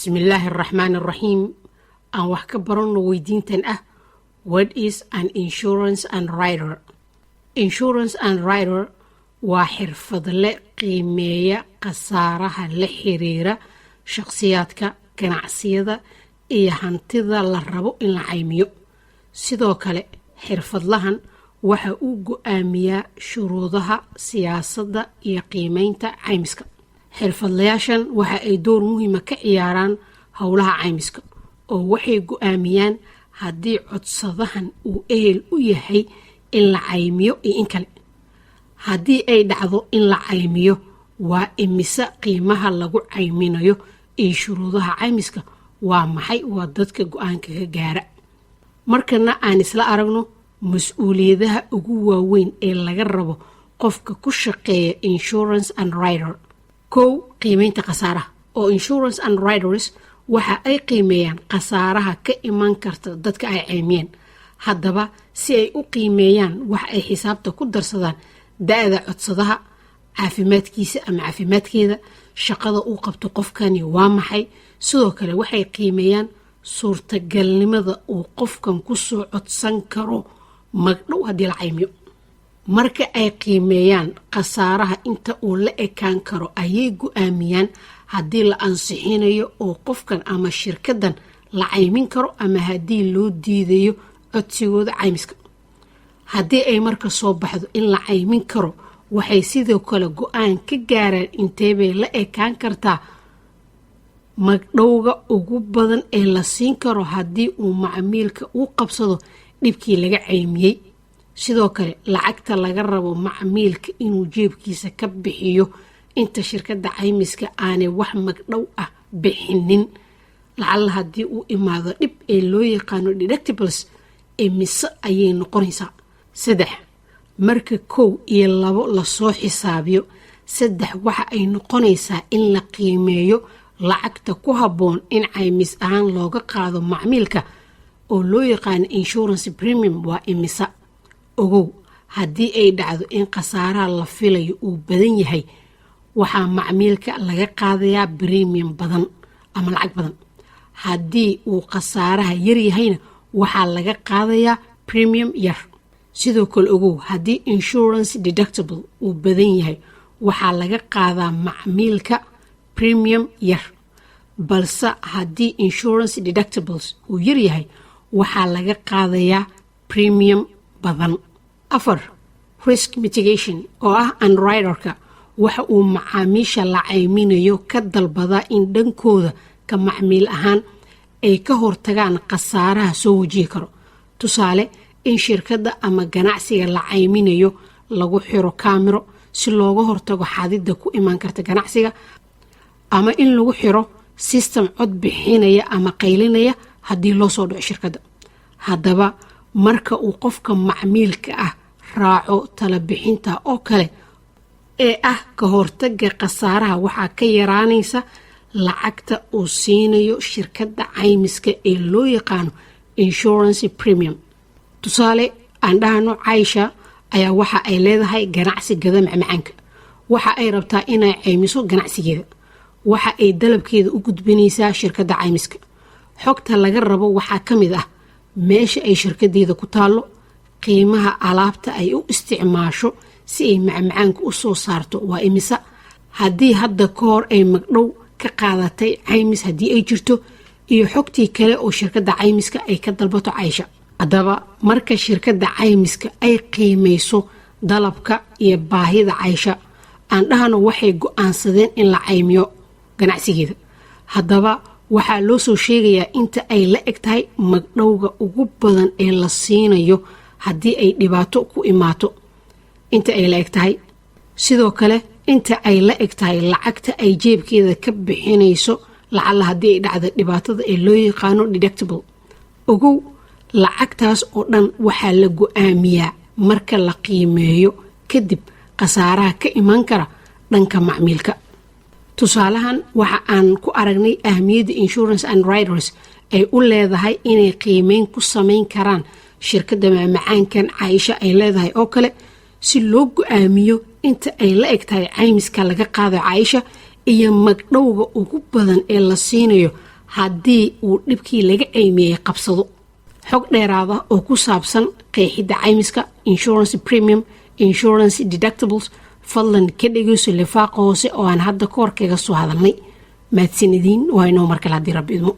بسم الله الرحمن الرحيم. أن وحكا برون ويدينتن What is an insurance underwriter? Insurance underwriter waa xirfadle qiimeeya khasaaraha la xiriira shakhsiyaadka, ganacsiyada iyo hantida la rabo in la caymiyo. Sidoo kale, xirfadlahan waxa uu go'aamiyaa shuruudaha siyaasadda iyo qiimeynta caymiska. xirfadlayaashan waxa ay door muhiim ah ka ciyaaraan howlaha caymiska oo waxay go'aamiyaan haddii codsadahan uu ehel u yahay in la caymiyo iyo in kale. haddii ay dhacdo in la caymiyo, waa imise qiimaha lagu cayminayo iyo shuruudaha caymiska waa maxay, waa dadka go'aanka ka gaara. markana aan isla aragno mas'uuliyadaha ugu waaweyn ee laga rabo qofka ku shaqeeya insurance underwriter. kow, qiimeynta khasaaraha oo insurance underwriters waxa ay qiimeeyaan khasaaraha ka iman karta dadka ay caymiyeen. haddaba si ay u qiimeeyaan waxa ay xisaabta ku darsadaan da'da codsadaha, caafimaadkiisa ama caafimaadkeeda, shaqada uu qabto qofkani waa maxay. sidoo kale waxay qiimeeyaan suurtagalnimada uu qofkan ku soo codsan karo magdhow haddii la caymiyo. marka ay qiimeeyaan khasaaraha inta uu la ekaan karo, ayay go'aamiyaan haddii la ansixinayo oo qofkan ama shirkadan la caymin karo ama haddii loo diidayo codsigooda caymiska. haddii ay marka soo baxdo in la caymin karo, waxay sidoo kale go'aan ka gaaraan intee bay la ekaan kartaa magdhowga ugu badan ee la siin karo haddii uu macmiilka u qabsado dhibkii laga caymiyey. sidoo kale, lacagta laga rabo macmiilka inuu jeebkiisa ka bixiyo inta shirkadda caymiska aanay wax magdhow ah bixinin, lacalla haddii uu imaado dhib ee loo yaqaano deductibles, mise ayay noqonaysaa. 3, marka 1 iyo 2 lasoo xisaabiyo, 3 waxa ay noqonaysaa in la qiimeeyo lacagta ku habboon in caymis ahaan looga qaado macmiilka oo loo yaqaano insurance premium waa imisa. ogow, haddii ay dhacdo in khasaaraha la filayo uu badan yahay, waxaa macmiilka laga qaadayaa premium badan ama lacag badan. haddii uu khasaaraha yar yahayna, waxaa laga qaadayaa premium yar. sidoo kale ogow, haddii insurance deductible uu badan yahay, waxaa laga qaadaa macmiilka premium yar, balse haddii insurance deductibles uu yar yahay, waxaa laga qaadayaa premium badan. 4, risk mitigation oo ah underwriterka waxa uu macaamiisha la cayminayo ka dalbadaa in dhankooda ka macmiil ahaan ay ka hortagaan khasaaraha soo wajihi karo. tusaale, in shirkadda ama ganacsiga la cayminayo lagu xiro kaamiro si looga hortago xadidda ku imaan karta ganacsiga, ama in lagu xiro system cod bixinaya ama qaylinaya haddii loo soo dhaco shirkadda. haddaba marka uu qofka macmiilka ah raaco tala bixinta oo kale ee ah ka hortaga khasaaraha, waxaa ka yaraanaysa lacagta uu siinayo shirkadda caymiska ee loo yaqaano insurance premium. tusaale, aan dhahano Caaisha ayaa waxa ay leedahay ganacsi gada macmacaanka. waxa ay rabtaa inay caymiso ganacsigeeda. waxa ay dalabkeeda u gudbinaysaa shirkadda caymiska. xogta laga rabo waxaa ka mid ah meesha ay shirkadeeda ku taallo, qiimaha alaabta ay u isticmaasho si ay macmacaanka u soo saarto waa imisa, haddii hadda ka hor ay magdhow ka qaadatay caymis haddii ay jirto, iyo xogtii kale oo shirkadda caymiska ay ka dalbato Caaisha. haddaba marka shirkadda caymiska ay qiimeyso dalabka iyo baahida Caaisha, aan dhahano waxay go'aansadeen in la caymiyo ganacsigeeda. haddaba waxaa loo soo sheegayaa inta ay la eg tahay magdhowga ugu badan ee la siinayo haddii ay dhibaato ku imaato, inta ay la eg tahay. sidoo kale, inta ay la eg tahay lacagta ay jeebkeeda ka bixinayso lacalla haddii ay dhacdo dhibaatada ee loo yaqaano deductible. ogow, lacagtaas oo dhan waxaa la go'aamiyaa marka la qiimeeyo kadib khasaaraha ka iman kara dhanka macmiilka. tusaalahan waxa aan ku aragnay ahmiyadda insurance underwriters ay u leedahay inay qiimeyn ku samayn karaan shirkadda macmacaankan Caaisha ay leedahay oo kale, si loo go'aamiyo inta ay la eg tahay caymiska laga qaado Caaisha iyo magdhowga ugu badan ee la siinayo haddii uu dhibkii laga ceymiyey qabsado. xog dheeraada oo ku saabsan qeexidda caymiska, insurance premium, insurance deductibles, fadlan ka dhegeyso lifaaqa hoose oo aan hadda koor kaga soo hadalnay. mahadsanidin waa inoo markale haddii rabbi idmo.